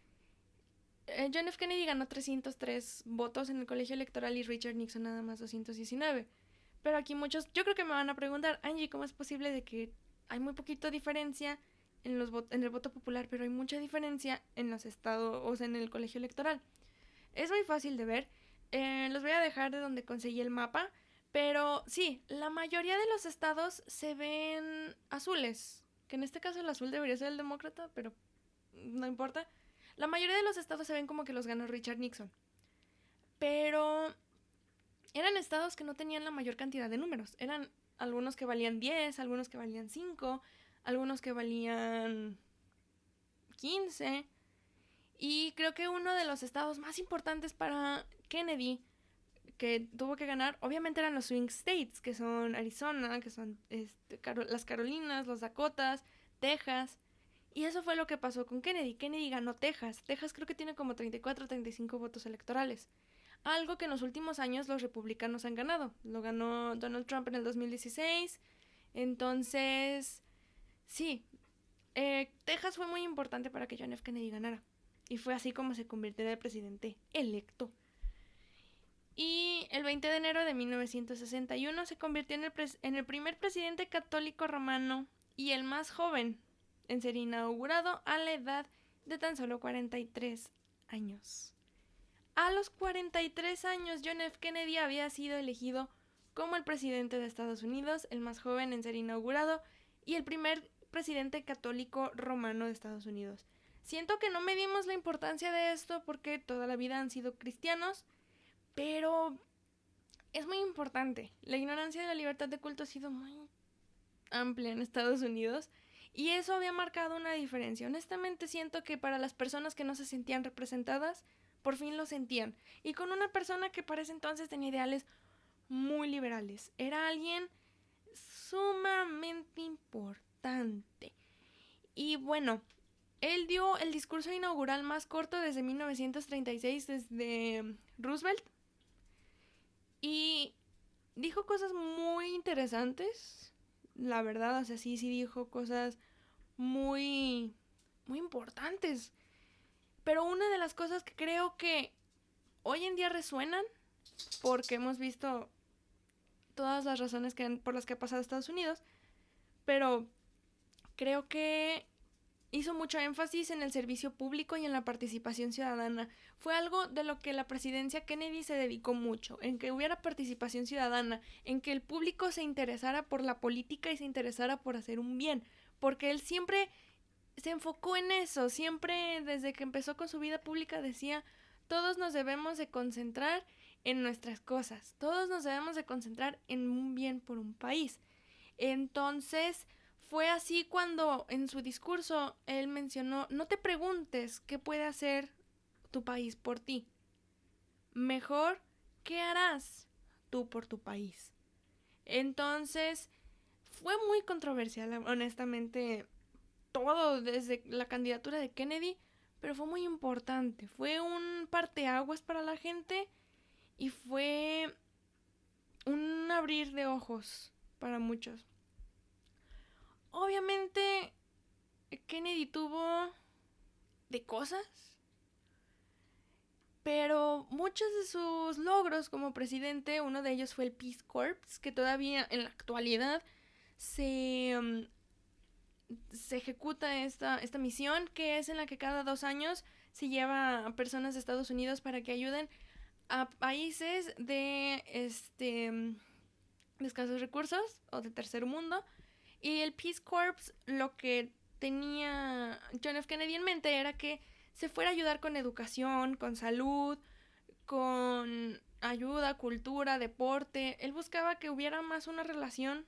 John F. Kennedy ganó 303 votos en el colegio electoral y Richard Nixon nada más 219. Pero aquí muchos, yo creo que me van a preguntar, Angie, ¿cómo es posible de que hay muy poquito diferencia en el voto popular, pero hay mucha diferencia en los estados, o sea, en el colegio electoral? Es muy fácil de ver. Los voy a dejar de donde conseguí el mapa. Pero sí, la mayoría de los estados se ven azules. Que en este caso el azul debería ser el demócrata, pero no importa. La mayoría de los estados se ven como que los ganó Richard Nixon. Pero eran estados que no tenían la mayor cantidad de números. Eran algunos que valían 10, algunos que valían 5, algunos que valían 15. Y creo que uno de los estados más importantes para Kennedy que tuvo que ganar, obviamente eran los swing states, que son Arizona, que son las Carolinas, los Dakotas, Texas. Y eso fue lo que pasó con Kennedy. Kennedy ganó Texas. Texas creo que tiene como 34 o 35 votos electorales. Algo que en los últimos años los republicanos han ganado. Lo ganó Donald Trump en el 2016. Entonces, sí, Texas fue muy importante para que John F. Kennedy ganara. Y fue así como se convirtió en el presidente electo. Y el 20 de enero de 1961 se convirtió en el primer presidente católico romano y el más joven en ser inaugurado a la edad de tan solo 43 años. A los 43 años, John F. Kennedy había sido elegido como el presidente de Estados Unidos, el más joven en ser inaugurado y el primer presidente católico romano de Estados Unidos. Siento que no medimos la importancia de esto porque toda la vida han sido cristianos, pero es muy importante. La ignorancia de la libertad de culto ha sido muy amplia en Estados Unidos y eso había marcado una diferencia. Honestamente siento que para las personas que no se sentían representadas, por fin lo sentían. Y con una persona que para ese entonces tenía ideales muy liberales. Era alguien sumamente importante. Y bueno, él dio el discurso inaugural más corto desde 1936, desde Roosevelt. Y dijo cosas muy interesantes. La verdad, o sea, sí dijo cosas muy, muy importantes. Pero una de las cosas que creo que hoy en día resuenan, porque hemos visto todas las razones por las que ha pasado Estados Unidos, pero creo que hizo mucho énfasis en el servicio público y en la participación ciudadana. Fue algo de lo que la presidencia Kennedy se dedicó mucho, en que hubiera participación ciudadana, en que el público se interesara por la política y se interesara por hacer un bien, porque él siempre se enfocó en eso, siempre desde que empezó con su vida pública decía, todos nos debemos de concentrar en nuestras cosas, todos nos debemos de concentrar en un bien por un país. Entonces, fue así cuando en su discurso él mencionó, no te preguntes qué puede hacer tu país por ti. Mejor, ¿qué harás tú por tu país? Entonces, fue muy controversial, honestamente, todo desde la candidatura de Kennedy, pero fue muy importante. Fue un parteaguas para la gente y fue un abrir de ojos para muchos. Obviamente, Kennedy tuvo de cosas, pero muchos de sus logros como presidente, uno de ellos fue el Peace Corps, que todavía en la actualidad se ejecuta esta misión, que es en la que cada 2 años se lleva a personas de Estados Unidos para que ayuden a países de escasos recursos o de tercer mundo. Y el Peace Corps, lo que tenía John F. Kennedy en mente era que se fuera a ayudar con educación, con salud, con ayuda, cultura, deporte. Él buscaba que hubiera más una relación,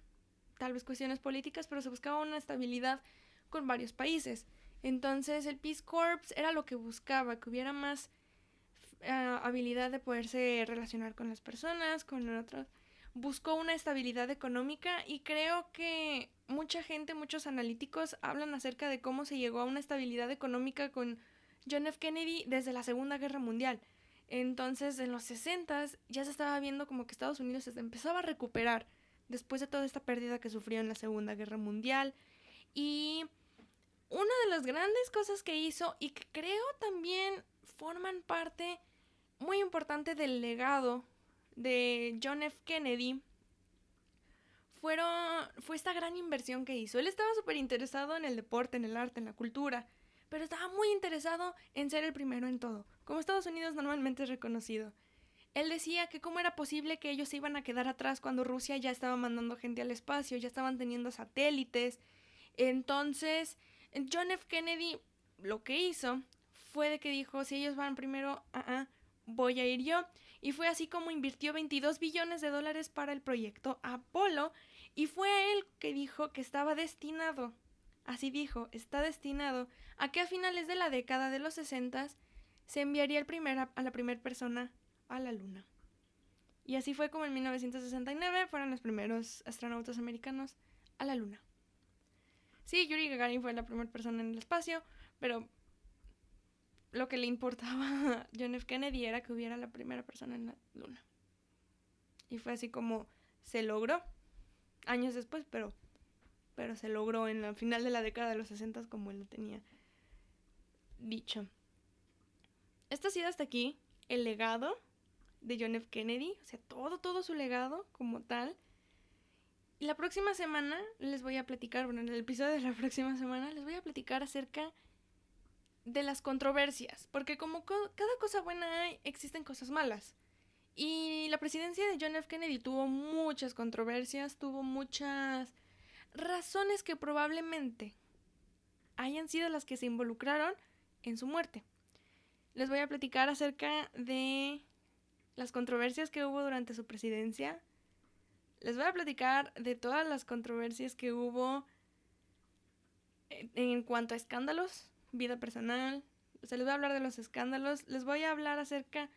tal vez cuestiones políticas, pero se buscaba una estabilidad con varios países. Entonces el Peace Corps era lo que buscaba, que hubiera más habilidad de poderse relacionar con las personas, con otros. Buscó una estabilidad económica y creo que mucha gente, muchos analíticos hablan acerca de cómo se llegó a una estabilidad económica con John F. Kennedy desde la Segunda Guerra Mundial. Entonces, en los 60s ya se estaba viendo como que Estados Unidos se empezaba a recuperar después de toda esta pérdida que sufrió en la Segunda Guerra Mundial. Y una de las grandes cosas que hizo y que creo también forman parte muy importante del legado de John F. Kennedy fue esta gran inversión que hizo. Él estaba súper interesado en el deporte, en el arte, en la cultura, pero estaba muy interesado en ser el primero en todo, como Estados Unidos normalmente es reconocido. Él decía que cómo era posible que ellos se iban a quedar atrás cuando Rusia ya estaba mandando gente al espacio, ya estaban teniendo satélites. Entonces, John F. Kennedy lo que hizo fue de que dijo, si ellos van primero, voy a ir yo. Y fue así como invirtió $22 billones para el proyecto Apolo. Y fue él que dijo que estaba destinado, así dijo, está destinado a que a finales de la década de los 60 se enviaría a la primera persona a la luna. Y así fue como en 1969 fueron los primeros astronautas americanos a la luna. Sí, Yuri Gagarin fue la primera persona en el espacio, pero lo que le importaba a John F. Kennedy era que hubiera la primera persona en la luna. Y fue así como se logró, años después, pero se logró en la final de la década de los 60 como él lo tenía dicho. Esto ha sido hasta aquí el legado de John F. Kennedy, o sea, todo su legado como tal. Y la próxima semana les voy a platicar, bueno, en el episodio de la próxima semana les voy a platicar acerca de las controversias, porque como cada cosa buena hay, existen cosas malas. Y la presidencia de John F. Kennedy tuvo muchas controversias, tuvo muchas razones que probablemente hayan sido las que se involucraron en su muerte. Les voy a platicar acerca de las controversias que hubo durante su presidencia. Les voy a platicar de todas las controversias que hubo en cuanto a escándalos, vida personal, O sea, les voy a hablar de los escándalos, les voy a hablar acerca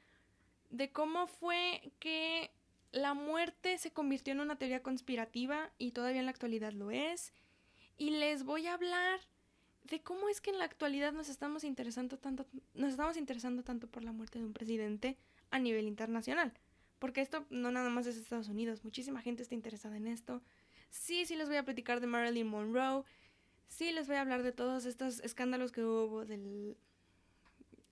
de cómo fue que la muerte se convirtió en una teoría conspirativa y todavía en la actualidad lo es. Y les voy a hablar de cómo es que en la actualidad nos estamos interesando tanto por la muerte de un presidente a nivel internacional. Porque esto no nada más es Estados Unidos, muchísima gente está interesada en esto. Sí, les voy a platicar de Marilyn Monroe. Sí, les voy a hablar de todos estos escándalos que hubo del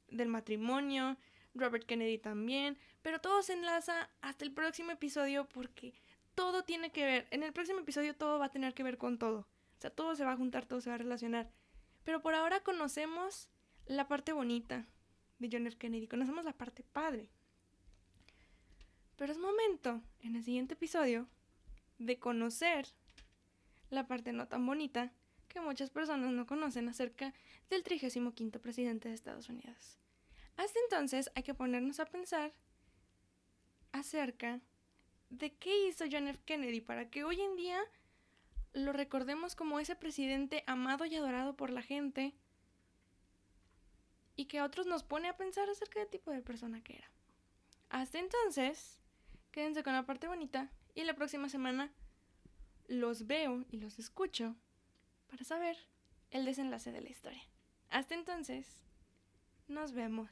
matrimonio, Robert Kennedy también, pero todo se enlaza hasta el próximo episodio porque todo tiene que ver. En el próximo episodio todo va a tener que ver con todo. O sea, todo se va a juntar, todo se va a relacionar. Pero por ahora conocemos la parte bonita de John F. Kennedy, conocemos la parte padre. Pero es momento, en el siguiente episodio, de conocer la parte no tan bonita que muchas personas no conocen acerca del 35º presidente de Estados Unidos. Hasta entonces hay que ponernos a pensar acerca de qué hizo John F. Kennedy para que hoy en día lo recordemos como ese presidente amado y adorado por la gente y que a otros nos pone a pensar acerca del tipo de persona que era. Hasta entonces, quédense con la parte bonita y la próxima semana los veo y los escucho para saber el desenlace de la historia. Hasta entonces, nos vemos.